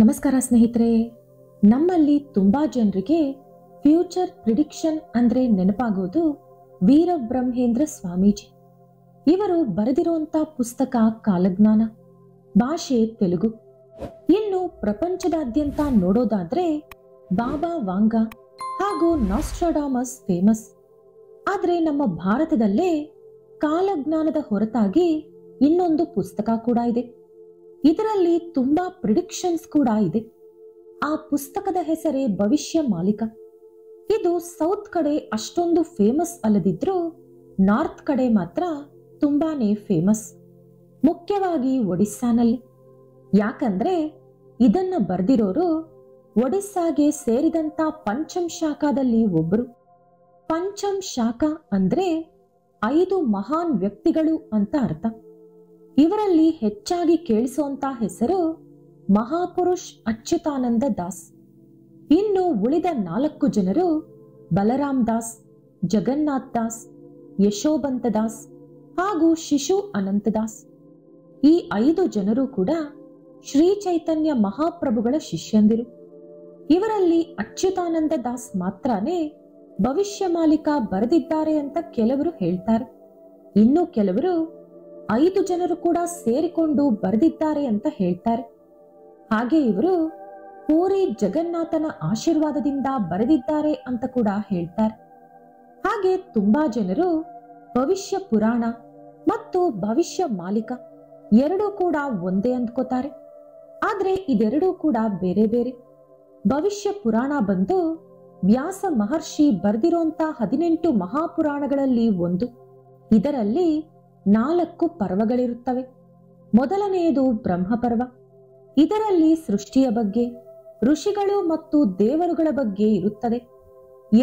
ನಮಸ್ಕಾರ ಸ್ನೇಹಿತರೆ. ನಮ್ಮಲ್ಲಿ ತುಂಬಾ ಜನರಿಗೆ ಫ್ಯೂಚರ್ ಪ್ರಿಡಿಕ್ಷನ್ ಅಂದ್ರೆ ನೆನಪಾಗೋದು ವೀರಬ್ರಹ್ಮೇಂದ್ರ ಸ್ವಾಮೀಜಿ. ಇವರು ಬರೆದಿರುವಂತ ಪುಸ್ತಕ ಕಾಲಜ್ಞಾನ, ಭಾಷೆ ತೆಲುಗು. ಇನ್ನು ಪ್ರಪಂಚದಾದ್ಯಂತ ನೋಡೋದಾದ್ರೆ ಬಾಬಾ ವಾಂಗಾ ಹಾಗೂ ನಾಸ್ಟ್ರಾಡಾಮಸ್ ಫೇಮಸ್. ಆದ್ರೆ ನಮ್ಮ ಭಾರತದಲ್ಲೇ ಕಾಲಜ್ಞಾನದ ಹೊರತಾಗಿ ಇನ್ನೊಂದು ಪುಸ್ತಕ ಕೂಡ ಇದೆ. ಇದರಲ್ಲಿ ತುಂಬಾ ಪ್ರಿಡಿಕ್ಷನ್ಸ್ ಕೂಡ ಇದೆ. ಆ ಪುಸ್ತಕದ ಹೆಸರೇ ಭವಿಷ್ಯ ಮಾಲಿಕ. ಇದು ಸೌತ್ ಕಡೆ ಅಷ್ಟೊಂದು ಫೇಮಸ್ ಅಲ್ಲದಿದ್ರೂ ನಾರ್ತ್ ಕಡೆ ಮಾತ್ರ ತುಂಬಾನೇ ಫೇಮಸ್, ಮುಖ್ಯವಾಗಿ ಒಡಿಸ್ಸಾನಲ್ಲಿ. ಯಾಕಂದ್ರೆ ಇದನ್ನ ಬರ್ದಿರೋರು ಒಡಿಸ್ಸಾಗೆ ಸೇರಿದಂತ ಪಂಚಮ್ ಶಾಖಾದಲ್ಲಿ ಒಬ್ರು. ಪಂಚಮ್ ಶಾಖಾ ಅಂದ್ರೆ 5 ಮಹಾನ್ ವ್ಯಕ್ತಿಗಳು ಅಂತ ಅರ್ಥ. ಇವರಲ್ಲಿ ಹೆಚ್ಚಾಗಿ ಕೇಳಿಸುವಂತ ಹೆಸರು ಮಹಾಪುರುಷ್ ಅಚ್ಯುತಾನಂದ ದಾಸ್. ಇನ್ನು ಉಳಿದ 4 ಜನರು ಬಲರಾಮ್ ದಾಸ್, ಜಗನ್ನಾಥ್ ದಾಸ್, ಯಶೋಬಂತ ದಾಸ್ ಹಾಗೂ ಶಿಶು ಅನಂತ ದಾಸ್. ಈ 5 ಜನರು ಕೂಡ ಶ್ರೀ ಚೈತನ್ಯ ಮಹಾಪ್ರಭುಗಳ ಶಿಷ್ಯಂದಿರು. ಇವರಲ್ಲಿ ಅಚ್ಯುತಾನಂದ ದಾಸ್ ಮಾತ್ರನೇ ಭವಿಷ್ಯ ಮಾಲಿಕ ಬರೆದಿದ್ದಾರೆ ಅಂತ ಕೆಲವರು ಹೇಳ್ತಾರೆ. ಇನ್ನು ಕೆಲವರು 5 ಜನರು ಕೂಡ ಸೇರಿಕೊಂಡು ಬರೆದಿದ್ದಾರೆ ಅಂತ ಹೇಳ್ತಾರೆ. ಹಾಗೆ ಇವರು ಪೂರಿ ಜಗನ್ನಾಥನ ಆಶೀರ್ವಾದದಿಂದ ಬರೆದಿದ್ದಾರೆ ಅಂತ ಕೂಡ ಹೇಳ್ತಾರೆ. ಹಾಗೆ ತುಂಬಾ ಜನರು ಭವಿಷ್ಯ ಪುರಾಣ ಮತ್ತು ಭವಿಷ್ಯ ಮಾಲಿಕ ಎರಡೂ ಕೂಡ ಒಂದೇ ಅಂದ್ಕೋತಾರೆ. ಆದ್ರೆ ಇದೆರಡೂ ಕೂಡ ಬೇರೆ ಬೇರೆ. ಭವಿಷ್ಯ ಪುರಾಣ ಬಂದು ವ್ಯಾಸ ಮಹರ್ಷಿ ಬರೆದಿರುವಂತ 18 ಮಹಾಪುರಾಣಗಳಲ್ಲಿ ಒಂದು. ಇದರಲ್ಲಿ 4 ಪರ್ವಗಳಿರುತ್ತವೆ. ಮೊದಲನೆಯದು ಬ್ರಹ್ಮಪರ್ವ. ಇದರಲ್ಲಿ ಸೃಷ್ಟಿಯ ಬಗ್ಗೆ, ಋಷಿಗಳು ಮತ್ತು ದೇವರುಗಳ ಬಗ್ಗೆ ಇರುತ್ತದೆ.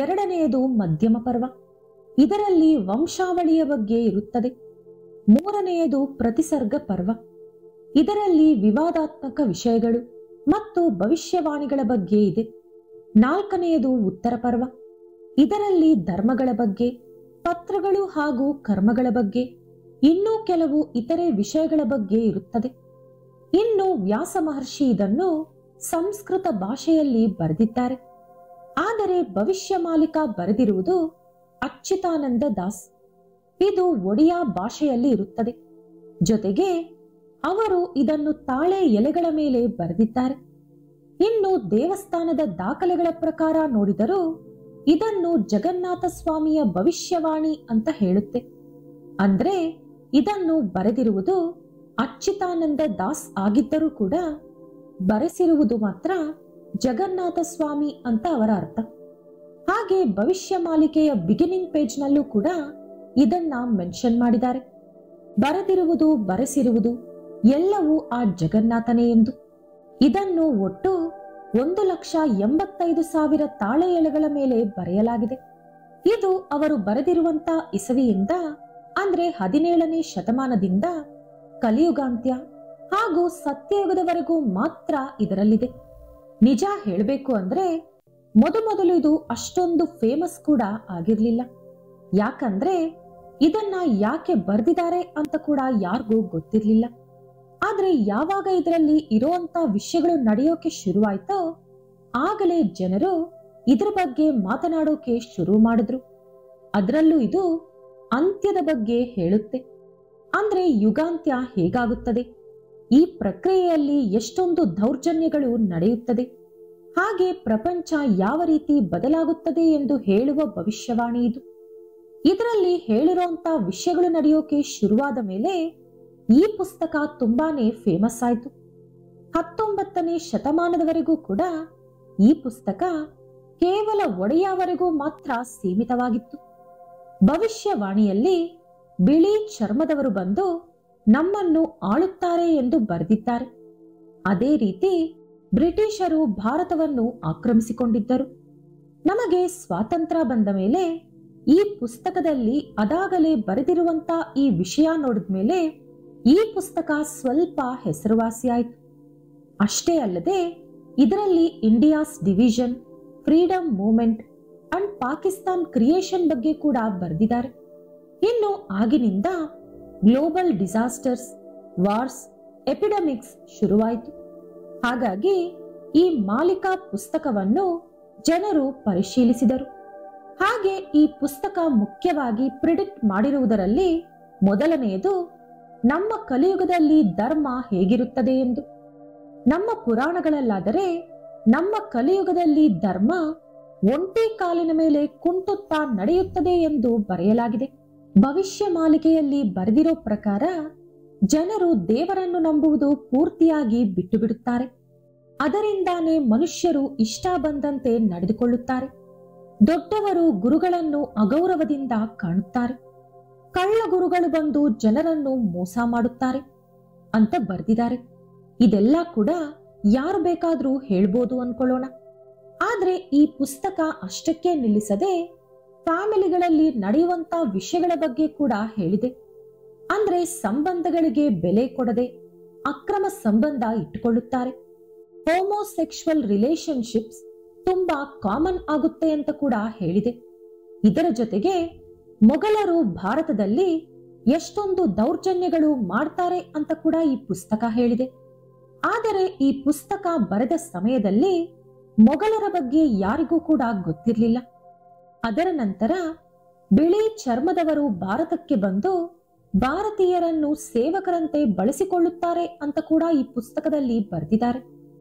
ಎರಡನೆಯದು ಮಧ್ಯಮ ಪರ್ವ. ಇದರಲ್ಲಿ ವಂಶಾವಳಿಯ ಬಗ್ಗೆ ಇರುತ್ತದೆ. ಮೂರನೆಯದು ಪ್ರತಿಸರ್ಗ ಪರ್ವ. ಇದರಲ್ಲಿ ವಿವಾದಾತ್ಮಕ ವಿಷಯಗಳು ಮತ್ತು ಭವಿಷ್ಯವಾಣಿಗಳ ಬಗ್ಗೆ ಇದೆ. ನಾಲ್ಕನೆಯದು ಉತ್ತರ ಪರ್ವ. ಇದರಲ್ಲಿ ಧರ್ಮಗಳ ಬಗ್ಗೆ, ಪತ್ರಗಳು ಹಾಗೂ ಕರ್ಮಗಳ ಬಗ್ಗೆ, ಇನ್ನೂ ಕೆಲವು ಇತರೆ ವಿಷಯಗಳ ಬಗ್ಗೆ ಇರುತ್ತದೆ. ಇನ್ನು ವ್ಯಾಸ ಮಹರ್ಷಿ ಇದನ್ನು ಸಂಸ್ಕೃತ ಭಾಷೆಯಲ್ಲಿ ಬರೆದಿದ್ದಾರೆ. ಆದರೆ ಭವಿಷ್ಯ ಮಾಲಿಕ ಬರೆದಿರುವುದು ಅಚ್ಯುತಾನಂದ ದಾಸ್. ಇದು ಒಡಿಯಾ ಭಾಷೆಯಲ್ಲಿ ಇರುತ್ತದೆ. ಜೊತೆಗೆ ಅವರು ಇದನ್ನು ತಾಳೆ ಎಲೆಗಳ ಮೇಲೆ ಬರೆದಿದ್ದಾರೆ. ಇನ್ನು ದೇವಸ್ಥಾನದ ದಾಖಲೆಗಳ ಪ್ರಕಾರ ನೋಡಿದರೂ ಇದನ್ನು ಜಗನ್ನಾಥ ಸ್ವಾಮಿಯ ಭವಿಷ್ಯವಾಣಿ ಅಂತ ಹೇಳುತ್ತೆ. ಅಂದ್ರೆ ಇದನ್ನು ಬರೆದಿರುವುದು ಅಚ್ಯುತಾನಂದ ದಾಸ್ ಆಗಿದ್ದರೂ ಕೂಡ ಬರೆಸಿರುವುದು ಮಾತ್ರ ಜಗನ್ನಾಥ ಸ್ವಾಮಿ ಅಂತ ಅವರ ಅರ್ಥ. ಹಾಗೆ ಭವಿಷ್ಯ ಮಾಲಿಕೆಯ ಬಿಗಿನಿಂಗ್ ಪೇಜ್ ನಲ್ಲೂ ಕೂಡ ಇದನ್ನ ಮೆನ್ಷನ್ ಮಾಡಿದ್ದಾರೆ. ಬರೆದಿರುವುದು ಬರೆಸಿರುವುದು ಎಲ್ಲವೂ ಆ ಜಗನ್ನಾಥನೇ ಎಂದು. ಇದನ್ನು ಒಟ್ಟು 1,85,000 ತಾಳೆ ಎಲೆಗಳ ಮೇಲೆ ಬರೆಯಲಾಗಿದೆ. ಇದು ಅವರು ಬರೆದಿರುವಂತ ಇಸವಿಯಿಂದ ಅಂದ್ರೆ 17ನೇ ಶತಮಾನದಿಂದ ಕಲಿಯುಗಾಂತ್ಯ ಹಾಗೂ ಸತ್ಯಯುಗದವರೆಗೂ ಮಾತ್ರ ಇದರಲ್ಲಿದೆ. ನಿಜ ಹೇಳಬೇಕು ಅಂದ್ರೆ ಮೊದಲು ಇದು ಅಷ್ಟೊಂದು ಫೇಮಸ್ ಕೂಡ ಆಗಿರ್ಲಿಲ್ಲ. ಯಾಕಂದ್ರೆ ಇದನ್ನ ಯಾಕೆ ಬರೆದಿದ್ದಾರೆ ಅಂತ ಕೂಡ ಯಾರಿಗೂ ಗೊತ್ತಿರ್ಲಿಲ್ಲ. ಆದ್ರೆ ಯಾವಾಗ ಇದರಲ್ಲಿ ಇರುವಂತ ವಿಷಯಗಳು ನಡೆಯೋಕೆ ಶುರುವಾಯ್ತೋ ಆಗಲೇ ಜನರು ಇದ್ರ ಬಗ್ಗೆ ಮಾತನಾಡೋಕೆ ಶುರು ಮಾಡಿದ್ರು. ಅದರಲ್ಲೂ ಇದು ಅಂತ್ಯದ ಬಗ್ಗೆ ಹೇಳುತ್ತೆ. ಅಂದ್ರೆ ಯುಗಾಂತ್ಯ ಹೇಗಾಗುತ್ತದೆ, ಈ ಪ್ರಕ್ರಿಯೆಯಲ್ಲಿ ಎಷ್ಟೊಂದು ದೌರ್ಜನ್ಯಗಳು ನಡೆಯುತ್ತದೆ, ಹಾಗೆ ಪ್ರಪಂಚ ಯಾವ ರೀತಿ ಬದಲಾಗುತ್ತದೆ ಎಂದು ಹೇಳುವ ಭವಿಷ್ಯವಾಣಿ ಇದು. ಇದರಲ್ಲಿ ಹೇಳಿರುವಂತ ವಿಷಯಗಳು ನಡೆಯೋಕೆ ಶುರುವಾದ ಮೇಲೆ ಈ ಪುಸ್ತಕ ತುಂಬಾನೇ ಫೇಮಸ್ ಆಯ್ತು. 19ನೇ ಶತಮಾನದವರೆಗೂ ಕೂಡ ಈ ಪುಸ್ತಕ ಕೇವಲ ಒಡೆಯವರೆಗೂ ಮಾತ್ರ ಸೀಮಿತವಾಗಿತ್ತು. ಭವಿಷ್ಯವಾಣಿಯಲ್ಲಿ ಬಿಳಿ ಚರ್ಮದವರು ಬಂದು ನಮ್ಮನ್ನು ಆಳುತ್ತಾರೆ ಎಂದು ಬರೆದಿದ್ದಾರೆ. ಅದೇ ರೀತಿ ಬ್ರಿಟಿಷರು ಭಾರತವನ್ನು ಆಕ್ರಮಿಸಿಕೊಂಡಿದ್ದರು. ನಮಗೆ ಸ್ವಾತಂತ್ರ್ಯ ಬಂದ ಮೇಲೆ ಈ ಪುಸ್ತಕದಲ್ಲಿ ಅದಾಗಲೇ ಬರೆದಿರುವಂತ ಈ ವಿಷಯ ನೋಡಿದ ಮೇಲೆ ಈ ಪುಸ್ತಕ ಸ್ವಲ್ಪ ಹೆಸರುವಾಸಿಯಾಯಿತು. ಅಷ್ಟೇ ಅಲ್ಲದೆ ಇದರಲ್ಲಿ India's division, freedom movement and Pakistan creation ಬಗ್ಗೆ ಕೂಡ ಬರೆದಿದ್ದಾರೆ. ಇನ್ನು ಆಗಿನಿಂದ ಗ್ಲೋಬಲ್ ಡಿಸಾಸ್ಟರ್ಸ್, ವಾರ್ಸ್, ಎಪಿಡೆಮಿಕ್ಸ್ ಶುರುವಾಯಿತು. ಹಾಗಾಗಿ ಈ ಮಾಲಿಕಾ ಪುಸ್ತಕವನ್ನು ಜನರು ಪರಿಶೀಲಿಸಿದರು. ಹಾಗೆ ಈ ಪುಸ್ತಕ ಮುಖ್ಯವಾಗಿ ಪ್ರಿಡಿಕ್ಟ್ ಮಾಡಿರುವುದರಲ್ಲಿ ಮೊದಲನೆಯದು ನಮ್ಮ ಕಲಿಯುಗದಲ್ಲಿ ಧರ್ಮ ಹೇಗಿರುತ್ತದೆ ಎಂದು. ನಮ್ಮ ಪುರಾಣಗಳಲ್ಲಾದರೆ ನಮ್ಮ ಕಲಿಯುಗದಲ್ಲಿ ಧರ್ಮ ಒಂಟಿ ಕಾಲಿನ ಮೇಲೆ ಕುಂಟುತ್ತಾ ನಡೆಯುತ್ತದೆ ಎಂದು ಬರೆಯಲಾಗಿದೆ. ಭವಿಷ್ಯ ಮಾಲಿಕೆಯಲ್ಲಿ ಬರೆದಿರೋ ಪ್ರಕಾರ ಜನರು ದೇವರನ್ನು ನಂಬುವುದು ಪೂರ್ತಿಯಾಗಿ ಬಿಟ್ಟು ಬಿಡುತ್ತಾರೆ. ಅದರಿಂದಾನೇ ಮನುಷ್ಯರು ಇಷ್ಟ ಬಂದಂತೆ ನಡೆದುಕೊಳ್ಳುತ್ತಾರೆ. ದೊಡ್ಡವರು ಗುರುಗಳನ್ನು ಅಗೌರವದಿಂದ ಕಾಣುತ್ತಾರೆ. ಕಳ್ಳ ಗುರುಗಳು ಬಂದು ಜನರನ್ನು ಮೋಸ ಮಾಡುತ್ತಾರೆ ಅಂತ ಬರೆದಿದ್ದಾರೆ. ಇದೆಲ್ಲ ಕೂಡ ಯಾರು ಬೇಕಾದ್ರೂ ಹೇಳ್ಬೋದು ಅನ್ಕೊಳ್ಳೋಣ. ಆದ್ರೆ ಈ ಪುಸ್ತಕ ಅಷ್ಟಕ್ಕೆ ನಿಲ್ಲಿಸದೆ ಫ್ಯಾಮಿಲಿಗಳಲ್ಲಿ ನಡೆಯುವಂತ ವಿಷಯಗಳ ಬಗ್ಗೆ ಕೂಡ ಹೇಳಿದೆ. ಅಂದ್ರೆ ಸಂಬಂಧಗಳಿಗೆ ಬೆಲೆ ಕೊಡದೆ ಅಕ್ರಮ ಸಂಬಂಧ ಇಟ್ಟುಕೊಳ್ಳುತ್ತಾರೆ. ಹೋಮೋಸೆಕ್ಷುವಲ್ ರಿಲೇಶನ್ಶಿಪ್ಸ್ ತುಂಬಾ ಕಾಮನ್ ಆಗುತ್ತೆ ಅಂತ ಕೂಡ ಹೇಳಿದೆ. ಇದರ ಜೊತೆಗೆ ಮೊಘಲರು ಭಾರತದಲ್ಲಿ ಎಷ್ಟೊಂದು ದೌರ್ಜನ್ಯಗಳು ಮಾಡ್ತಾರೆ ಅಂತ ಕೂಡ ಈ ಪುಸ್ತಕ ಹೇಳಿದೆ. ಆದರೆ ಈ ಪುಸ್ತಕ ಬರೆದ ಸಮಯದಲ್ಲಿ ಮೊಘಲರ ಬಗ್ಗೆ ಯಾರಿಗೂ ಕೂಡ ಗೊತ್ತಿರಲಿಲ್ಲ. ಅದರ ನಂತರ ಬಿಳಿ ಚರ್ಮದವರು ಭಾರತಕ್ಕೆ ಬಂದು ಭಾರತೀಯರನ್ನು ಸೇವಕರಂತೆ ಬಳಸಿಕೊಳ್ಳುತ್ತಾರೆ ಅಂತ ಕೂಡ ಈ ಪುಸ್ತಕದಲ್ಲಿ ಬರೆದಿದ್ದಾರೆ.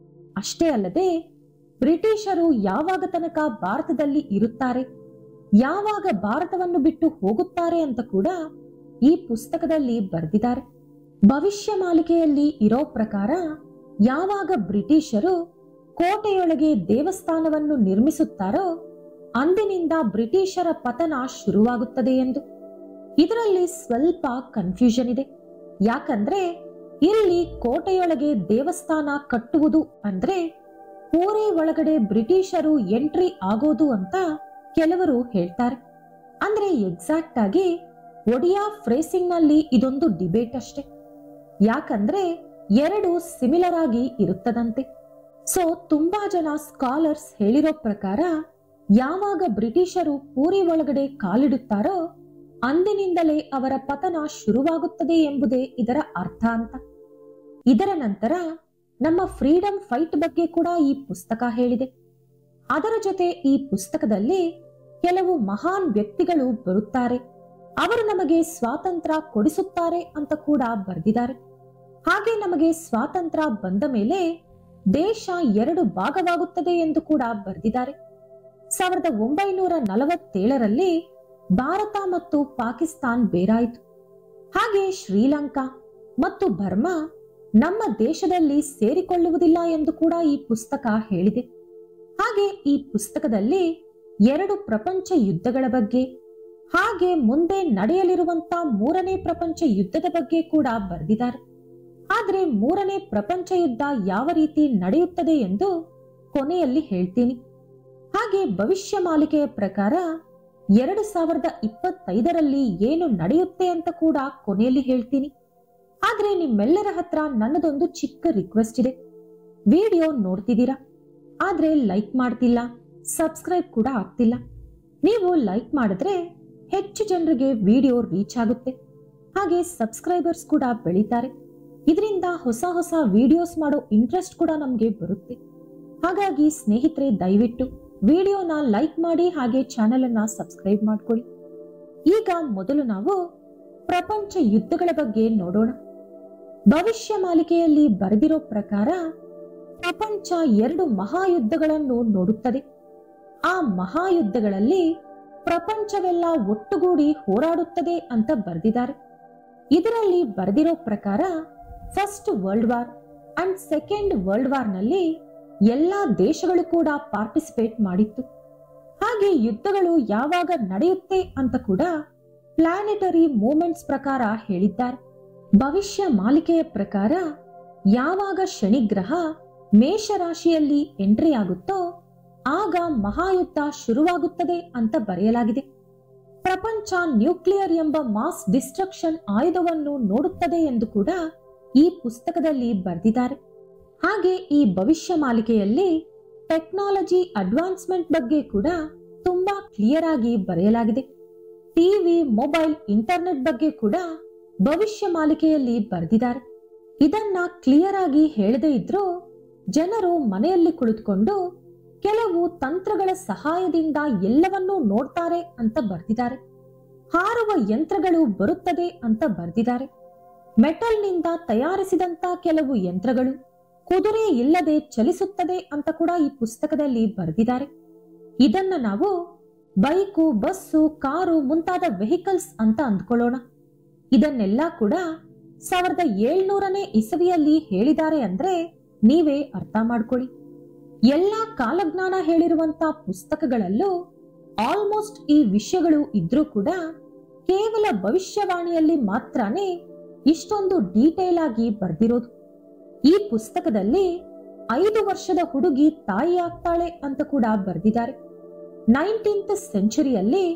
ಅಷ್ಟೇ ಅಲ್ಲದೆ ಬ್ರಿಟಿಷರು ಯಾವಾಗ ತನಕ ಭಾರತದಲ್ಲಿ ಇರುತ್ತಾರೆ, ಯಾವಾಗ ಭಾರತವನ್ನು ಬಿಟ್ಟು ಹೋಗುತ್ತಾರೆ ಅಂತ ಕೂಡ ಈ ಪುಸ್ತಕದಲ್ಲಿ ಬರೆದಿದ್ದಾರೆ. ಭವಿಷ್ಯ ಮಾಲಿಕೆಯಲ್ಲಿ ಇರೋ ಪ್ರಕಾರ ಯಾವಾಗ ಬ್ರಿಟಿಷರು ಕೋಟೆಯೊಳಗೆ ದೇವಸ್ಥಾನವನ್ನು ನಿರ್ಮಿಸುತ್ತಾರೋ ಅಂದಿನಿಂದ ಬ್ರಿಟಿಷರ ಪತನ ಶುರುವಾಗುತ್ತದೆ ಎಂದು. ಇದರಲ್ಲಿ ಸ್ವಲ್ಪ ಕನ್ಫ್ಯೂಷನ್ ಇದೆ. ಯಾಕಂದ್ರೆ ಇಲ್ಲಿ ಕೋಟೆಯೊಳಗೆ ದೇವಸ್ಥಾನ ಕಟ್ಟುವುದು ಅಂದ್ರೆ ಪೂರಿ ಒಳಗಡೆ ಬ್ರಿಟಿಷರು ಎಂಟ್ರಿ ಆಗೋದು ಅಂತ ಕೆಲವರು ಹೇಳ್ತಾರೆ. ಅಂದ್ರೆ ಎಕ್ಸಾಕ್ಟ್ ಆಗಿ ಒಡಿಯಾ ಫ್ರೇಸಿಂಗ್ ನಲ್ಲಿ ಇದೊಂದು ಡಿಬೇಟ್ ಅಷ್ಟೆ. ಯಾಕಂದ್ರೆ ಎರಡು ಸಿಮಿಲರ್ ಆಗಿ ಇರುತ್ತದಂತೆ. ಸೊ ತುಂಬಾ ಜನ ಸ್ಕಾಲರ್ಸ್ ಹೇಳಿರೋ ಪ್ರಕಾರ ಯಾವಾಗ ಬ್ರಿಟಿಷರು ಪೂರಿ ಒಳಗಡೆ ಕಾಲಿಡುತ್ತಾರೋ ಅಂದಿನಿಂದಲೇ ಅವರ ಪತನ ಶುರುವಾಗುತ್ತದೆ ಎಂಬುದೇ ಇದರ ಅರ್ಥ ಅಂತ. ಇದರ ನಂತರ ನಮ್ಮ ಫ್ರೀಡಂ ಫೈಟ್ ಬಗ್ಗೆ ಕೂಡ ಈ ಪುಸ್ತಕ ಹೇಳಿದೆ. ಅದರ ಜೊತೆ ಈ ಪುಸ್ತಕದಲ್ಲಿ ಕೆಲವು ಮಹಾನ್ ವ್ಯಕ್ತಿಗಳು ಬರುತ್ತಾರೆ, ಅವರು ನಮಗೆ ಸ್ವಾತಂತ್ರ್ಯ ಕೊಡಿಸುತ್ತಾರೆ ಅಂತ ಕೂಡ ಬರೆದಿದ್ದಾರೆ. ಹಾಗೆ ನಮಗೆ ಸ್ವಾತಂತ್ರ್ಯ ಬಂದ ಮೇಲೆ ದೇಶ ಎರಡು ಭಾಗವಾಗುತ್ತದೆ ಎಂದು ಕೂಡ ಬರೆದಿದ್ದಾರೆ. 1947ರಲ್ಲಿ ಭಾರತ ಮತ್ತು ಪಾಕಿಸ್ತಾನ್ ಬೇರಾಯಿತು. ಹಾಗೆ ಶ್ರೀಲಂಕಾ ಮತ್ತು ಬರ್ಮಾ ನಮ್ಮ ದೇಶದಲ್ಲಿ ಸೇರಿಕೊಳ್ಳುವುದಿಲ್ಲ ಎಂದು ಕೂಡ ಈ ಪುಸ್ತಕ ಹೇಳಿದೆ. ಹಾಗೆ ಈ ಪುಸ್ತಕದಲ್ಲಿ ಎರಡು ಪ್ರಪಂಚ ಯುದ್ಧಗಳ ಬಗ್ಗೆ ಹಾಗೆ ಮುಂದೆ ನಡೆಯಲಿರುವಂತ ಮೂರನೇ ಪ್ರಪಂಚ ಯುದ್ಧದ ಬಗ್ಗೆ ಕೂಡ ಬರೆದಿದ್ದಾರೆ. ಆದ್ರೆ ಮೂರನೇ ಪ್ರಪಂಚ ಯುದ್ಧ ಯಾವ ರೀತಿ ನಡೆಯುತ್ತದೆ ಎಂದು ಕೊನೆಯಲ್ಲಿ ಹೇಳ್ತೀನಿ. ಹಾಗೆ ಭವಿಷ್ಯ ಮಾಲಿಕೆಯ ಪ್ರಕಾರ 2025ರಲ್ಲಿ ಏನು ನಡೆಯುತ್ತೆ ಅಂತ ಕೂಡ ಕೊನೆಯಲ್ಲಿ ಹೇಳ್ತೀನಿ. ಆದ್ರೆ ನಿಮ್ಮೆಲ್ಲರ ಹತ್ರ ನನ್ನದೊಂದು ಚಿಕ್ಕ ರಿಕ್ವೆಸ್ಟ್ ಇದೆ. ವಿಡಿಯೋ ನೋಡ್ತಿದ್ದೀರಾ, ಆದ್ರೆ ಲೈಕ್ ಮಾಡ್ತಿಲ್ಲ, ಸಬ್ಸ್ಕ್ರೈಬ್ ಕೂಡ ಆಗ್ತಿಲ್ಲ. ನೀವು ಲೈಕ್ ಮಾಡಿದ್ರೆ ಹೆಚ್ಚು ಜನರಿಗೆ ವಿಡಿಯೋ ರೀಚ್ ಆಗುತ್ತೆ. ಹಾಗೆ ಸಬ್ಸ್ಕ್ರೈಬರ್ಸ್ ಕೂಡ ಬೆಳೀತಾರೆ. ಇದರಿಂದ ಹೊಸ ಹೊಸ ವಿಡಿಯೋಸ್ ಮಾಡೋ ಇಂಟ್ರೆಸ್ಟ್ ಕೂಡ ನಮ್ಗೆ ಬರುತ್ತೆ. ಹಾಗಾಗಿ ಸ್ನೇಹಿತರೆ, ದಯವಿಟ್ಟು ವಿಡಿಯೋನ ಲೈಕ್ ಮಾಡಿ ಹಾಗೆ ಚಾನೆಲ್ ಅನ್ನ ಸಬ್ಸ್ಕ್ರೈಬ್ ಮಾಡ್ಕೊಳ್ಳಿ. ಈಗ ಮೊದಲು ನಾವು ಪ್ರಪಂಚ ಯುದ್ಧಗಳ ಬಗ್ಗೆ ನೋಡೋಣ. ಭವಿಷ್ಯ ಮಾಲಿಕೆಯಲ್ಲಿ ಬರೆದಿರೋ ಪ್ರಕಾರ ಪ್ರಪಂಚ ಎರಡು ಮಹಾಯುದ್ಧಗಳನ್ನು ನೋಡುತ್ತದೆ. ಆ ಮಹಾಯುದ್ಧಗಳಲ್ಲಿ ಪ್ರಪಂಚವೆಲ್ಲ ಒಟ್ಟುಗೂಡಿ ಹೋರಾಡುತ್ತದೆ ಅಂತ ಬರೆದಿದ್ದಾರೆ. ಇದರಲ್ಲಿ ಬರೆದಿರೋ ಪ್ರಕಾರ first world war and second world war ನಲ್ಲಿ ಎಲ್ಲಾ ದೇಶಗಳು ಕೂಡ ಪಾರ್ಟಿಸಿಪೇಟ್ ಮಾಡಿತ್ತು. ಹಾಗೆ ಯುದ್ಧಗಳು ಯಾವಾಗ ನಡೆಯುತ್ತೆ ಅಂತ ಕೂಡ ಪ್ಲಾನೆಟರಿ ಮೂವ್ಮೆಂಟ್ಸ್ ಪ್ರಕಾರ ಹೇಳಿದ್ದಾರೆ. ಭವಿಷ್ಯ ಮಾಲಿಕೆಯ ಪ್ರಕಾರ ಯಾವಾಗ ಶನಿಗ್ರಹ ಮೇಷರಾಶಿಯಲ್ಲಿ ಎಂಟ್ರಿ ಆಗುತ್ತೋ ಆಗ ಮಹಾಯುದ್ಧ ಶುರುವಾಗುತ್ತದೆ ಅಂತ ಬರೆಯಲಾಗಿದೆ. ಪ್ರಪಂಚ ನ್ಯೂಕ್ಲಿಯರ್ ಎಂಬ ಮಾಸ್ ಡಿಸ್ಟ್ರಕ್ಷನ್ ಆಯುಧವನ್ನು ನೋಡುತ್ತದೆ ಎಂದು ಕೂಡ ಈ ಪುಸ್ತಕದಲ್ಲಿ ಬರೆದಿದ್ದಾರೆ. ಹಾಗೆ ಈ ಭವಿಷ್ಯ ಮಾಲಿಕೆಯಲ್ಲಿ ಟೆಕ್ನಾಲಜಿ ಅಡ್ವಾನ್ಸ್ಮೆಂಟ್ ಬಗ್ಗೆ ಕೂಡ ತುಂಬಾ ಕ್ಲಿಯರ್ ಆಗಿ ಬರೆಯಲಾಗಿದೆ. ಟಿವಿ, ಮೊಬೈಲ್, ಇಂಟರ್ನೆಟ್ ಬಗ್ಗೆ ಕೂಡ ಭವಿಷ್ಯ ಮಾಲಿಕೆಯಲ್ಲಿ ಬರೆದಿದ್ದಾರೆ. ಇದನ್ನ ಕ್ಲಿಯರ್ ಆಗಿ ಹೇಳದೇ ಇದ್ರೂ ಜನರು ಮನೆಯಲ್ಲಿ ಕುಳಿತುಕೊಂಡು ಕೆಲವು ತಂತ್ರಗಳ ಸಹಾಯದಿಂದ ಎಲ್ಲವನ್ನೂ ನೋಡ್ತಾರೆ ಅಂತ ಬರ್ದಿದ್ದಾರೆ. ಹಾರುವ ಯಂತ್ರಗಳು ಬರುತ್ತದೆ ಅಂತ ಬರ್ದಿದ್ದಾರೆ. ಮೆಟಲ್ನಿಂದ ತಯಾರಿಸಿದಂತ ಕೆಲವು ಯಂತ್ರಗಳು ಕುದುರೆ ಇಲ್ಲದೆ ಚಲಿಸುತ್ತದೆ ಅಂತ ಕೂಡ ಈ ಪುಸ್ತಕದಲ್ಲಿ ಬರ್ದಿದ್ದಾರೆ. ಇದನ್ನ ನಾವು ಬೈಕು, ಬಸ್ಸು, ಕಾರು ಮುಂತಾದ ವೆಹಿಕಲ್ಸ್ ಅಂತ ಅಂದ್ಕೊಳ್ಳೋಣ. ಇದನ್ನೆಲ್ಲ ಕೂಡ 1700ನೇ ಇಸವಿಯಲ್ಲಿ ಹೇಳಿದ್ದಾರೆ ಅಂದ್ರೆ ನೀವೇ ಅರ್ಥ ಮಾಡ್ಕೊಳ್ಳಿ. ಎಲ್ಲಾ ಕಾಲಜ್ಞಾನ ಹೇಳಿರುವಂತ ಪುಸ್ತಕಗಳಲ್ಲೂ ಆಲ್ಮೋಸ್ಟ್ ಈ ವಿಷಯಗಳು ಇದ್ರೂ ಕೂಡ ಕೇವಲ ಭವಿಷ್ಯವಾಣಿಯಲ್ಲಿ ಮಾತ್ರನೇ ಇಷ್ಟೊಂದು ಡೀಟೇಲ್ ಆಗಿ ಬರ್ದಿರೋದು. ಈ ಪುಸ್ತಕದಲ್ಲಿ 5 ವರ್ಷದ ಹುಡುಗಿ ತಾಯಿ ಆಗ್ತಾಳೆ ಅಂತ ಕೂಡ ಬರ್ದಿದ್ದಾರೆ. 19th ಸೆಂಚುರಿಯಲ್ಲಿ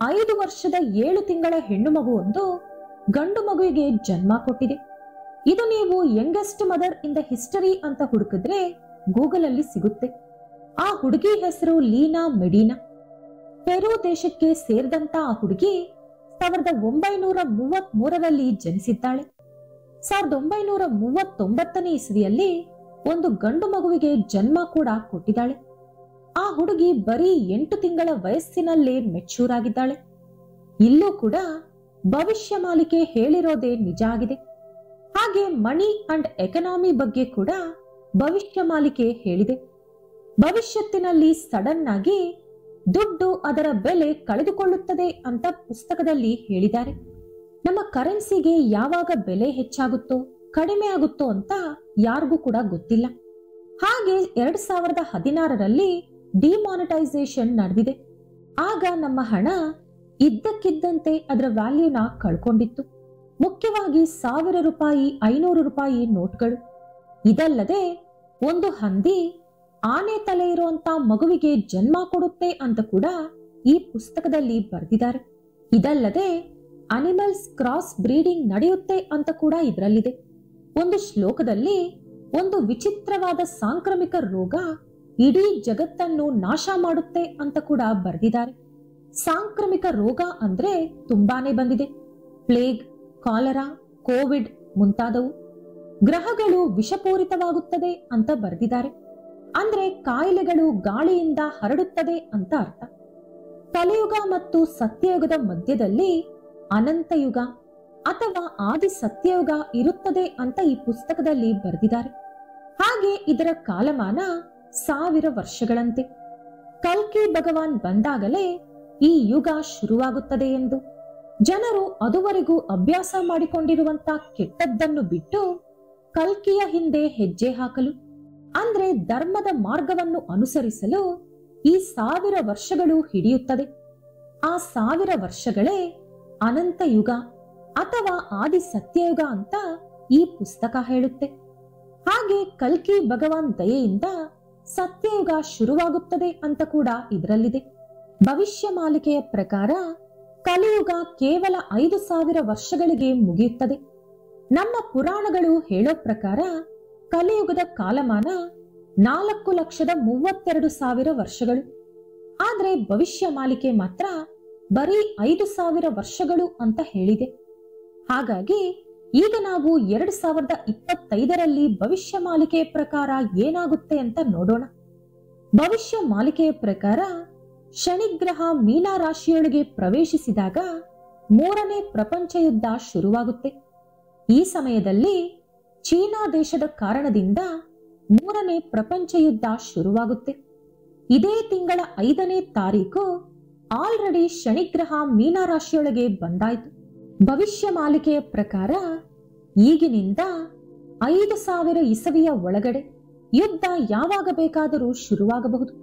5 ವರ್ಷದ 7 ತಿಂಗಳ ಹೆಣ್ಣು ಮಗುವೊಂದು ಗಂಡು ಮಗುವಿಗೆ ಜನ್ಮ ಕೊಟ್ಟಿದೆ. ಇದು ನೀವು youngest mother in the history ಅಂತ ಹುಡುಕಿದ್ರೆ ಗೂಗಲ್ ಅಲ್ಲಿ ಸಿಗುತ್ತೆ. ಆ ಹುಡುಗಿ ಹೆಸರು ಲೀನಾ ಮೆಡಿನಾ. ಪೆರು ದೇಶಕ್ಕೆ ಸೇರಿದಂತ ಆ ಹುಡುಗಿ 1933ರಲ್ಲಿ ಜನಿಸಿದ್ದಾಳೆ. 1939ನೇ ಇಸವಿಯಲ್ಲಿ ಒಂದು ಗಂಡು ಮಗುವಿಗೆ ಜನ್ಮ ಕೂಡ ಕೊಟ್ಟಿದ್ದಾಳೆ. ಆ ಹುಡುಗಿ ಬರೀ 8 ತಿಂಗಳ ವಯಸ್ಸಿನಲ್ಲೇ ಮೆಚೂರ್ ಆಗಿದ್ದಾಳೆ. ಇಲ್ಲೂ ಕೂಡ ಭವಿಷ್ಯ ಮಾಲಿಕೆ ಹೇಳಿರೋದೇ ನಿಜ ಆಗಿದೆ. ಹಾಗೆ ಮನಿ ಅಂಡ್ ಎಕನಾಮಿ ಬಗ್ಗೆ ಕೂಡ ಭವಿಷ್ಯ ಮಾಲಿಕೆ ಹೇಳಿದೆ. ಭವಿಷ್ಯತ್ತಿನಲ್ಲಿ ಸಡನ್ ಆಗಿ ದುಡ್ಡು ಅದರ ಬೆಲೆ ಕಳೆದುಕೊಳ್ಳುತ್ತದೆ ಅಂತ ಪುಸ್ತಕದಲ್ಲಿ ಹೇಳಿದ್ದಾರೆ. ನಮ್ಮ ಕರೆನ್ಸಿಗೆ ಯಾವಾಗ ಬೆಲೆ ಹೆಚ್ಚಾಗುತ್ತೋ ಕಡಿಮೆ ಆಗುತ್ತೋ ಅಂತ ಯಾರಿಗೂ ಕೂಡ ಗೊತ್ತಿಲ್ಲ. ಹಾಗೆ 2016ರಲ್ಲಿ ಡಿಮಾನಿಟೈಸೇಷನ್ ನಡೆದಿದೆ. ಆಗ ನಮ್ಮ ಹಣ ಇದ್ದಕ್ಕಿದ್ದಂತೆ ಅದರ ವ್ಯಾಲ್ಯೂನ ಕಳ್ಕೊಂಡಿತ್ತು. ಮುಖ್ಯವಾಗಿ 1000 ರೂಪಾಯಿ, 500 ರೂಪಾಯಿ ನೋಟ್ಗಳು. ಇದಲ್ಲದೆ ಒಂದು ಹಂದಿ ಆನೆ ತಲೆ ಇರುವಂತ ಮಗುವಿಗೆ ಜನ್ಮ ಕೊಡುತ್ತೆ ಅಂತ ಕೂಡ ಈ ಪುಸ್ತಕದಲ್ಲಿ ಬರೆದಿದ್ದಾರೆ. ಇದಲ್ಲದೆ ಅನಿಮಲ್ಸ್ ಕ್ರಾಸ್ ಬ್ರೀಡಿಂಗ್ ನಡೆಯುತ್ತೆ ಅಂತ ಕೂಡ ಇದರಲ್ಲಿದೆ. ಒಂದು ಶ್ಲೋಕದಲ್ಲಿ ಒಂದು ವಿಚಿತ್ರವಾದ ಸಾಂಕ್ರಾಮಿಕ ರೋಗ ಇಡೀ ಜಗತ್ತನ್ನು ನಾಶ ಮಾಡುತ್ತೆ ಅಂತ ಕೂಡ ಬರೆದಿದ್ದಾರೆ. ಸಾಂಕ್ರಾಮಿಕ ರೋಗ ಅಂದ್ರೆ ತುಂಬಾನೇ ಬಂದಿದೆ. ಪ್ಲೇಗ್, ಕಾಲರಾ, ಕೋವಿಡ್ ಮುಂತಾದವು. ಗ್ರಹಗಳು ವಿಷಪೂರಿತವಾಗುತ್ತದೆ ಅಂತ ಬರೆದಿದ್ದಾರೆ. ಅಂದ್ರೆ ಕಾಯಿಲೆಗಳು ಗಾಳಿಯಿಂದ ಹರಡುತ್ತದೆ ಅಂತ ಅರ್ಥ. ಕಲಿಯುಗ ಮತ್ತು ಸತ್ಯಯುಗದ ಮಧ್ಯದಲ್ಲಿ ಅನಂತಯುಗ ಅಥವಾ ಆದಿ ಸತ್ಯಯುಗ ಇರುತ್ತದೆ ಅಂತ ಈ ಪುಸ್ತಕದಲ್ಲಿ ಬರೆದಿದ್ದಾರೆ. ಹಾಗೆ ಇದರ ಕಾಲಮಾನ 1000 ವರ್ಷಗಳಂತೆ. ಕಲ್ಕಿ ಭಗವಾನ್ ಬಂದಾಗಲೇ ಈ ಯುಗ ಶುರುವಾಗುತ್ತದೆ ಎಂದು ಜನರು ಅದುವರೆಗೂ ಅಭ್ಯಾಸ ಮಾಡಿಕೊಂಡಿರುವಂತ ಕೆಟ್ಟದ್ದನ್ನು ಬಿಟ್ಟು ಕಲ್ಕಿಯ ಹಿಂದೆ ಹೆಜ್ಜೆ ಹಾಕಲು, ಅಂದ್ರೆ ಧರ್ಮದ ಮಾರ್ಗವನ್ನು ಅನುಸರಿಸಲು ಈ 1000 ವರ್ಷಗಳು ಹಿಡಿಯುತ್ತದೆ. ಆ 1000 ವರ್ಷಗಳೇ ಅನಂತ ಯುಗ ಅಥವಾ ಆದಿ ಸತ್ಯಯುಗ ಅಂತ ಈ ಪುಸ್ತಕ ಹೇಳುತ್ತೆ. ಹಾಗೆ ಕಲ್ಕಿ ಭಗವಾನ್ ದಯೆಯಿಂದ ಸತ್ಯಯುಗ ಶುರುವಾಗುತ್ತದೆ ಅಂತ ಕೂಡ ಇದರಲ್ಲಿದೆ. ಭವಿಷ್ಯ ಮಾಲಿಕೆಯ ಪ್ರಕಾರ ಕಲಿಯುಗ ಕೇವಲ 5000 ವರ್ಷಗಳಿಗೆ ಮುಗಿಯುತ್ತದೆ. ನಮ್ಮ ಪುರಾಣಗಳು ಹೇಳೋ ಪ್ರಕಾರ ಕಲಿಯುಗದ ಕಾಲಮಾನ 4,32,000 ವರ್ಷಗಳು. ಆದ್ರೆ ಭವಿಷ್ಯ ಮಾಲಿಕೆ ಮಾತ್ರ ಬರೀ 5,000 ವರ್ಷಗಳು ಅಂತ ಹೇಳಿದೆ. ಹಾಗಾಗಿ ಈಗ ನಾವು 2025ರಲ್ಲಿ ಭವಿಷ್ಯ ಮಾಲಿಕೆಯ ಪ್ರಕಾರ ಏನಾಗುತ್ತೆ ಅಂತ ನೋಡೋಣ. ಭವಿಷ್ಯ ಮಾಲಿಕೆಯ ಪ್ರಕಾರ ಶನಿಗ್ರಹ ಮೀನ ರಾಶಿಯೊಳಗೆ ಪ್ರವೇಶಿಸಿದಾಗ 3ನೇ ಪ್ರಪಂಚ ಯುದ್ಧ ಶುರುವಾಗುತ್ತೆ. ಈ ಸಮಯದಲ್ಲಿ ಚೀನಾ ದೇಶದ ಕಾರಣದಿಂದ 3ನೇ ಪ್ರಪಂಚ ಯುದ್ಧ ಶುರುವಾಗುತ್ತೆ. ಇದೇ ತಿಂಗಳ 5ನೇ ತಾರೀಕು ಆಲ್ರೆಡಿ ಶನಿಗ್ರಹ ಮೀನ ರಾಶಿಯೊಳಗೆ ಬಂದಾಯ್ತು. ಭವಿಷ್ಯ ಮಾಲಿಕೆಯ ಪ್ರಕಾರ ಈಗಿನಿಂದ 5000 ಇಸವಿಯ ಒಳಗಡೆ ಯುದ್ಧ ಯಾವಾಗ ಬೇಕಾದರೂ ಶುರುವಾಗಬಹುದು.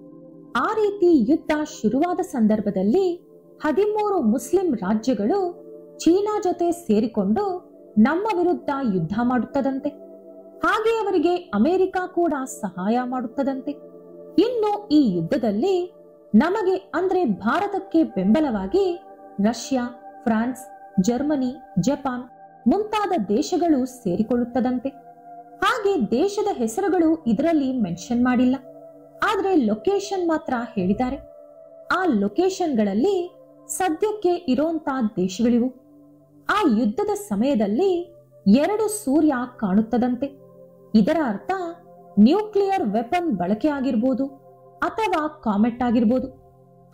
ಆ ರೀತಿ ಯುದ್ಧ ಶುರುವಾದ ಸಂದರ್ಭದಲ್ಲಿ 13 ಮುಸ್ಲಿಂ ರಾಜ್ಯಗಳು ಚೀನಾ ಜೊತೆ ಸೇರಿಕೊಂಡು ನಮ್ಮ ವಿರುದ್ಧ ಯುದ್ಧ ಮಾಡುತ್ತದಂತೆ. ಹಾಗೆ ಅವರಿಗೆ ಅಮೆರಿಕ ಕೂಡ ಸಹಾಯ ಮಾಡುತ್ತದಂತೆ. ಇನ್ನು ಈ ಯುದ್ಧದಲ್ಲಿ ನಮಗೆ ಅಂದ್ರೆ ಭಾರತಕ್ಕೆ ಬೆಂಬಲವಾಗಿ ರಷ್ಯಾ, ಫ್ರಾನ್ಸ್, ಜರ್ಮನಿ, ಜಪಾನ್ ಮುಂತಾದ ದೇಶಗಳು ಸೇರಿಕೊಳ್ಳುತ್ತದಂತೆ. ಹಾಗೆ ದೇಶದ ಹೆಸರುಗಳು ಇದರಲ್ಲಿ ಮೆನ್ಷನ್ ಮಾಡಿಲ್ಲ, ಆದ್ರೆ ಲೊಕೇಶನ್ ಮಾತ್ರ ಹೇಳಿದ್ದಾರೆ. ಆ ಲೊಕೇಶನ್ಗಳಲ್ಲಿ ಸದ್ಯಕ್ಕೆ ಇರುವಂತಹ ದೇಶಗಳಿವು. ಆ ಯುದ್ಧದ ಸಮಯದಲ್ಲಿ 2 ಸೂರ್ಯ ಕಾಣುತ್ತದಂತೆ. ಇದರ ಅರ್ಥ ನ್ಯೂಕ್ಲಿಯರ್ ವೆಪನ್ ಬಳಕೆ ಆಗಿರ್ಬೋದು ಅಥವಾ ಕಾಮೆಟ್ ಆಗಿರ್ಬೋದು.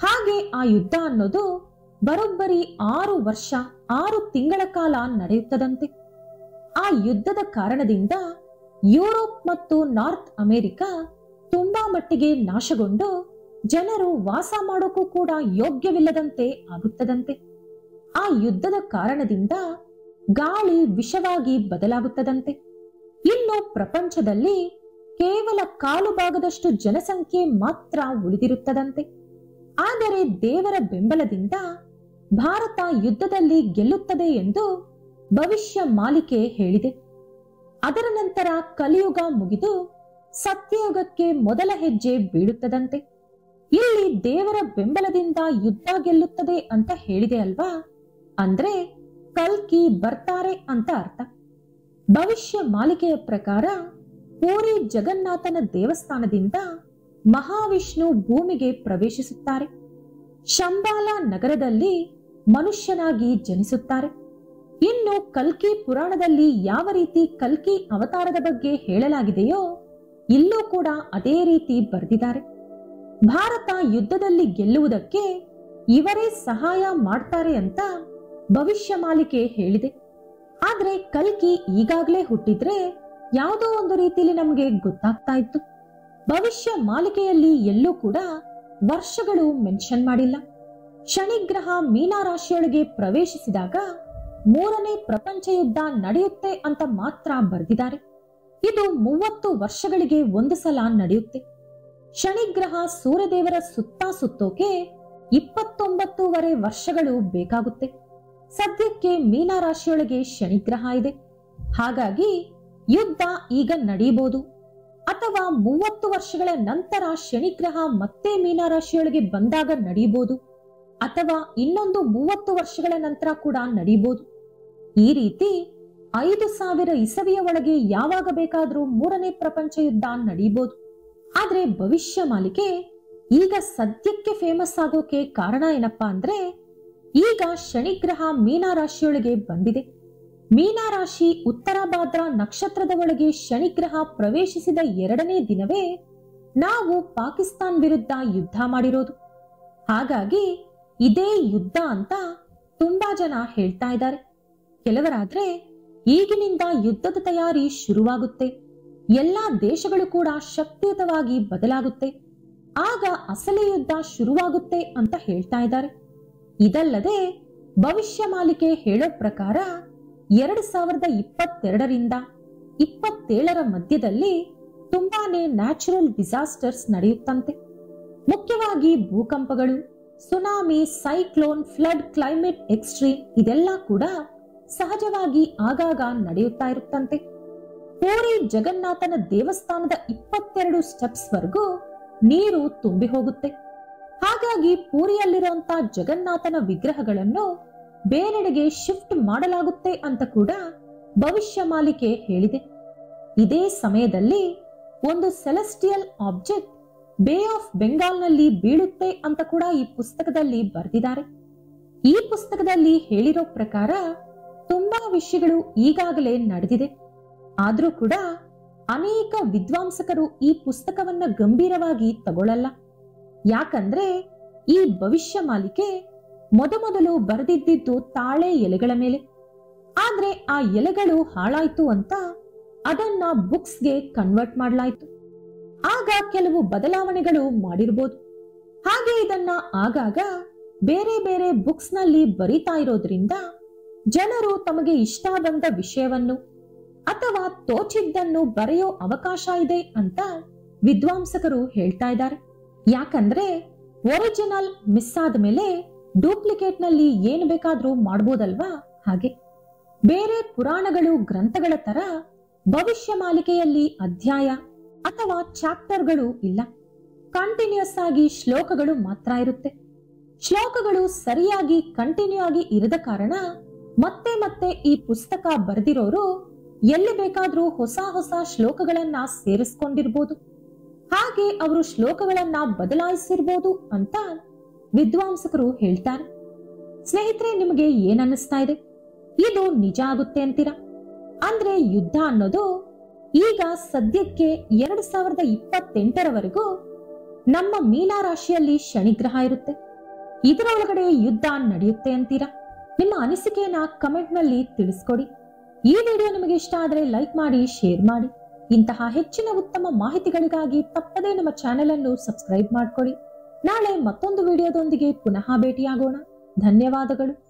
ಹಾಗೆ ಆ ಯುದ್ಧ ಅನ್ನೋದು ಬರೋಬ್ಬರಿ 6 ವರ್ಷ 6 ತಿಂಗಳ ಕಾಲ ನಡೆಯುತ್ತದಂತೆ. ಆ ಯುದ್ಧದ ಕಾರಣದಿಂದ ಯುರೋಪ್ ಮತ್ತು ನಾರ್ತ್ ಅಮೆರಿಕಾ ತುಂಬಾ ಮಟ್ಟಿಗೆ ನಾಶಗೊಂಡು ಜನರು ವಾಸ ಮಾಡೋಕ್ಕೂ ಕೂಡ ಯೋಗ್ಯವಿಲ್ಲದಂತೆ ಆಗುತ್ತದಂತೆ. ಆ ಯುದ್ಧದ ಕಾರಣದಿಂದ ಗಾಳಿ ವಿಷವಾಗಿ ಬದಲಾಗುತ್ತದಂತೆ. ಇನ್ನು ಪ್ರಪಂಚದಲ್ಲಿ ಕೇವಲ 1/4 ಭಾಗದಷ್ಟು ಜನಸಂಖ್ಯೆ ಮಾತ್ರ ಉಳಿದಿರುತ್ತದಂತೆ. ಆದರೆ ದೇವರ ಬೆಂಬಲದಿಂದ ಭಾರತ ಯುದ್ಧದಲ್ಲಿ ಗೆಲ್ಲುತ್ತದೆ ಎಂದು ಭವಿಷ್ಯ ಮಾಲಿಕೆ ಹೇಳಿದೆ. ಅದರ ನಂತರ ಕಲಿಯುಗ ಮುಗಿದು ಸತ್ಯಯುಗಕ್ಕೆ ಮೊದಲ ಹೆಜ್ಜೆ ಬೀಳುತ್ತದಂತೆ. ಇಲ್ಲಿ ದೇವರ ಬೆಂಬಲದಿಂದ ಯುದ್ಧ ಗೆಲ್ಲುತ್ತದೆ ಅಂತ ಹೇಳಿದೆ ಅಲ್ವಾ, ಅಂದ್ರೆ ಕಲ್ಕಿ ಬರ್ತಾರೆ ಅಂತ ಅರ್ಥ. ಭವಿಷ್ಯ ಮಾಲಿಕೆಯ ಪ್ರಕಾರ ಪೂರಿ ಜಗನ್ನಾಥನ ದೇವಸ್ಥಾನದಿಂದ ಮಹಾವಿಷ್ಣು ಭೂಮಿಗೆ ಪ್ರವೇಶಿಸುತ್ತಾರೆ. ಶಂಬಾಲ ನಗರದಲ್ಲಿ ಮನುಷ್ಯನಾಗಿ ಜನಿಸುತ್ತಾರೆ. ಇನ್ನು ಕಲ್ಕಿ ಪುರಾಣದಲ್ಲಿ ಯಾವ ರೀತಿ ಕಲ್ಕಿ ಅವತಾರದ ಬಗ್ಗೆ ಹೇಳಲಾಗಿದೆಯೋ ಇಲ್ಲೂ ಕೂಡ ಅದೇ ರೀತಿ ಬರೆದಿದ್ದಾರೆ. ಭಾರತ ಯುದ್ಧದಲ್ಲಿ ಗೆಲ್ಲುವುದಕ್ಕೆ ಇವರೇ ಸಹಾಯ ಮಾಡ್ತಾರೆ ಅಂತ ಭವಿಷ್ಯ ಮಾಲಿಕೆ ಹೇಳಿದೆ. ಆದ್ರೆ ಕಲ್ಕಿ ಈಗಾಗಲೇ ಹುಟ್ಟಿದ್ರೆ ಯಾವುದೋ ಒಂದು ರೀತಿಯಲ್ಲಿ ನಮಗೆ ಗೊತ್ತಾಗ್ತಾ ಇತ್ತು. ಭವಿಷ್ಯ ಮಾಲಿಕೆಯಲ್ಲಿ ಎಲ್ಲೂ ಕೂಡ ವರ್ಷಗಳು ಮೆನ್ಷನ್ ಮಾಡಿಲ್ಲ. ಶನಿಗ್ರಹ ಮೀನಾ ರಾಶಿಯೊಳಗೆ ಪ್ರವೇಶಿಸಿದಾಗ 3ನೇ ಪ್ರಪಂಚ ಯುದ್ಧ ನಡೆಯುತ್ತೆ ಅಂತ ಮಾತ್ರ ಬರೆದಿದ್ದಾರೆ. ಇದು 30 ವರ್ಷಗಳಿಗೆ ಒಂದು ಸಲ ನಡೆಯುತ್ತೆ. ಶನಿಗ್ರಹ ಸೂರ್ಯದೇವರ ಸುತ್ತ ಸುತ್ತೋಕೆ 29 ವರ್ಷಗಳು ಬೇಕಾಗುತ್ತೆ. ಸದ್ಯಕ್ಕೆ ಮೀನಾ ರಾಶಿಯೊಳಗೆ ಶನಿಗ್ರಹ ಇದೆ. ಹಾಗಾಗಿ ಯುದ್ಧ ಈಗ ನಡೆಯಬಹುದು, ಅಥವಾ 30 ವರ್ಷಗಳ ನಂತರ ಶನಿಗ್ರಹ ಮತ್ತೆ ಮೀನಾ ರಾಶಿಯೊಳಗೆ ಬಂದಾಗ ನಡೆಯಬಹುದು, ಅಥವಾ ಇನ್ನೊಂದು 30 ವರ್ಷಗಳ ನಂತರ ಕೂಡ ನಡೆಯಬಹುದು. ಈ ರೀತಿ 5000 ಇಸವಿಯ ಒಳಗೆ ಯಾವಾಗ ಬೇಕಾದ್ರೂ 3ನೇ ಪ್ರಪಂಚ ಯುದ್ಧ ನಡೆಯಬಹುದು. ಆದ್ರೆ ಭವಿಷ್ಯ ಮಾಲಿಕೆ ಈಗ ಸದ್ಯಕ್ಕೆ ಫೇಮಸ್ ಆಗೋಕೆ ಕಾರಣ ಏನಪ್ಪಾ ಅಂದ್ರೆ, ಈಗ ಶನಿಗ್ರಹ ಮೀನಾ ರಾಶಿಯೊಳಗೆ ಬಂದಿದೆ. ಮೀನಾ ರಾಶಿ ಉತ್ತರ ಭಾದ್ರ ನಕ್ಷತ್ರದ ಒಳಗೆ ಶನಿಗ್ರಹ ಪ್ರವೇಶಿಸಿದ 2ನೇ ದಿನವೇ ನಾವು ಪಾಕಿಸ್ತಾನ್ ವಿರುದ್ಧ ಯುದ್ಧ ಮಾಡಿರೋದು. ಹಾಗಾಗಿ ಇದೇ ಯುದ್ಧ ಅಂತ ತುಂಬಾ ಜನ ಹೇಳ್ತಾ ಇದ್ದಾರೆ. ಕೆಲವರಾದ್ರೆ ಈಗಿನಿಂದ ಯುದ್ಧದ ತಯಾರಿ ಶುರುವಾಗುತ್ತೆ, ಎಲ್ಲಾ ದೇಶಗಳು ಕೂಡ ಶಕ್ತಿಯುತವಾಗಿ ಬದಲಾಗುತ್ತೆ, ಆಗ ಅಸಲಿ ಯುದ್ಧ ಶುರುವಾಗುತ್ತೆ ಅಂತ ಹೇಳ್ತಾ ಇದ್ದಾರೆ. ಇದಲ್ಲದೆ ಭವಿಷ್ಯ ಮಾಲಿಕೆ ಹೇಳೋ ಪ್ರಕಾರ 2022ರಿಂದ 27ರ ಮಧ್ಯದಲ್ಲಿ ತುಂಬಾನೇ ನ್ಯಾಚುರಲ್ ಡಿಸಾಸ್ಟರ್ಸ್ ನಡೆಯುತ್ತಂತೆ. ಮುಖ್ಯವಾಗಿ ಭೂಕಂಪಗಳು, tsunami, cyclone, flood, climate extreme ಇದೆಲ್ಲ ಕೂಡ ಸಹಜವಾಗಿ ಆಗಾಗ ನಡೆಯುತ್ತಾ ಇರುತ್ತಂತೆ. ಪೂರಿ ಜಗನ್ನಾಥನ ದೇವಸ್ಥಾನದ 22 ಸ್ಟೆಪ್ಸ್ ವರೆಗೂ ನೀರು ತುಂಬಿ ಹೋಗುತ್ತೆ. ಹಾಗಾಗಿ ಪೂರಿಯಲ್ಲಿರುವಂತಹ ಜಗನ್ನಾಥನ ವಿಗ್ರಹಗಳನ್ನು ಬೇರೆಡೆಗೆ ಶಿಫ್ಟ್ ಮಾಡಲಾಗುತ್ತೆ ಅಂತ ಕೂಡ ಭವಿಷ್ಯ ಮಾಲಿಕೆ ಹೇಳಿದೆ. ಇದೇ ಸಮಯದಲ್ಲಿ ಒಂದು ಸೆಲೆಸ್ಟಿಯಲ್ ಆಬ್ಜೆಕ್ಟ್ ಬೇ ಆಫ್ ಬೆಂಗಾಲ್ನಲ್ಲಿ ಬೀಳುತ್ತೆ ಅಂತ ಕೂಡ ಈ ಪುಸ್ತಕದಲ್ಲಿ ಬರೆದಿದ್ದಾರೆ. ಈ ಪುಸ್ತಕದಲ್ಲಿ ಹೇಳಿರೋ ಪ್ರಕಾರ ತುಂಬಾ ವಿಷಯಗಳು ಈಗಾಗಲೇ ನಡೆದಿದೆ. ಆದ್ರೂ ಕೂಡ ಅನೇಕ ವಿದ್ವಾಂಸಕರು ಈ ಪುಸ್ತಕವನ್ನ ಗಂಭೀರವಾಗಿ ತಗೊಳ್ಳಲ್ಲ. ಯಾಕಂದ್ರೆ ಈ ಭವಿಷ್ಯ ಮಾಲಿಕೆ ಮೊದಮೊದಲು ಬರೆದಿದ್ದು ತಾಳೆ ಎಲೆಗಳ ಮೇಲೆ. ಆದ್ರೆ ಆ ಎಲೆಗಳು ಹಾಳಾಯ್ತು ಅಂತ ಅದನ್ನ ಬುಕ್ಸ್ಗೆ ಕನ್ವರ್ಟ್ ಮಾಡಲಾಯ್ತು. ಆಗ ಕೆಲವು ಬದಲಾವಣೆಗಳು ಮಾಡಿರ್ಬೋದು. ಹಾಗೆ ಇದನ್ನ ಆಗಾಗ ಬೇರೆ ಬೇರೆ ಬುಕ್ಸ್ ನಲ್ಲಿ ಬರೀತಾ ಇರೋದ್ರಿಂದ ಜನರು ತಮಗೆ ಇಷ್ಟ ಬಂದ ವಿಷಯವನ್ನು ಅಥವಾ ತೋಚಿದ್ದನ್ನು ಬರೆಯೋ ಅವಕಾಶ ಇದೆ ಅಂತ ವಿದ್ವಾಂಸಕರು ಹೇಳ್ತಾ ಇದ್ದಾರೆ. ಯಾಕಂದ್ರೆ ಒರಿಜಿನಲ್ ಮಿಸ್ ಆದ್ಮೇಲೆ ಡೂಪ್ಲಿಕೇಟ್ ನಲ್ಲಿ ಏನು ಬೇಕಾದ್ರೂ ಮಾಡ್ಬೋದಲ್ವಾ. ಹಾಗೆ ಬೇರೆ ಪುರಾಣಗಳು ಗ್ರಂಥಗಳ ತರ ಭವಿಷ್ಯ ಮಾಲಿಕೆಯಲ್ಲಿ ಅಧ್ಯಾಯ ಅಥವಾ ಚಾಪ್ಟರ್ಗಳು ಇಲ್ಲ. ಕಂಟಿನ್ಯೂಸ್ ಆಗಿ ಶ್ಲೋಕಗಳು ಮಾತ್ರ ಇರುತ್ತೆ. ಶ್ಲೋಕಗಳು ಸರಿಯಾಗಿ ಕಂಟಿನ್ಯೂ ಆಗಿ ಇರದ ಕಾರಣ ಮತ್ತೆ ಮತ್ತೆ ಈ ಪುಸ್ತಕ ಬರೆದಿರೋರು ಎಲ್ಲಿ ಬೇಕಾದ್ರೂ ಹೊಸ ಹೊಸ ಶ್ಲೋಕಗಳನ್ನ ಸೇರಿಸ್ಕೊಂಡಿರ್ಬೋದು. ಹಾಗೆ ಅವರು ಶ್ಲೋಕಗಳನ್ನ ಬದಲಾಯಿಸಿರ್ಬೋದು ಅಂತ ವಿದ್ವಾಂಸಕರು ಹೇಳ್ತಾರೆ. ಸ್ನೇಹಿತರೆ, ನಿಮಗೆ ಏನ್ ಅನ್ನಿಸ್ತಾ ಇದೆ? ಇದು ನಿಜ ಆಗುತ್ತೆ ಅಂತೀರಾ? ಅಂದ್ರೆ ಯುದ್ಧ ಅನ್ನೋದು ಈಗ ಸದ್ಯಕ್ಕೆ 2028ರವರೆಗೂ ನಮ್ಮ ಮೀನ ರಾಶಿಯಲ್ಲಿ ಶನಿಗ್ರಹ ಇರುತ್ತೆ. ಇದರೊಳಗಡೆ ಯುದ್ಧ ನಡೆಯುತ್ತೆ ಅಂತೀರಾ? ನಿಮ್ಮ ಅನಿಸಿಕೆಯನ್ನ ಕಮೆಂಟ್ ನಲ್ಲಿ ತಿಳಿಸ್ಕೊಡಿ. ಈ ವಿಡಿಯೋ ನಿಮಗೆ ಇಷ್ಟ ಆದ್ರೆ ಲೈಕ್ ಮಾಡಿ, ಶೇರ್ ಮಾಡಿ. ಇಂತಹ ಹೆಚ್ಚಿನ ಉತ್ತಮ ಮಾಹಿತಿಗಳಿಗಾಗಿ ತಪ್ಪದೇ ನಮ್ಮ ಚಾನೆಲ್ ಅನ್ನು ಸಬ್ಸ್ಕ್ರೈಬ್ ಮಾಡ್ಕೊಳ್ಳಿ. ನಾಳೆ ಮತ್ತೊಂದು ವಿಡಿಯೋದೊಂದಿಗೆ ಪುನಃ ಭೇಟಿಯಾಗೋಣ. ಧನ್ಯವಾದಗಳು.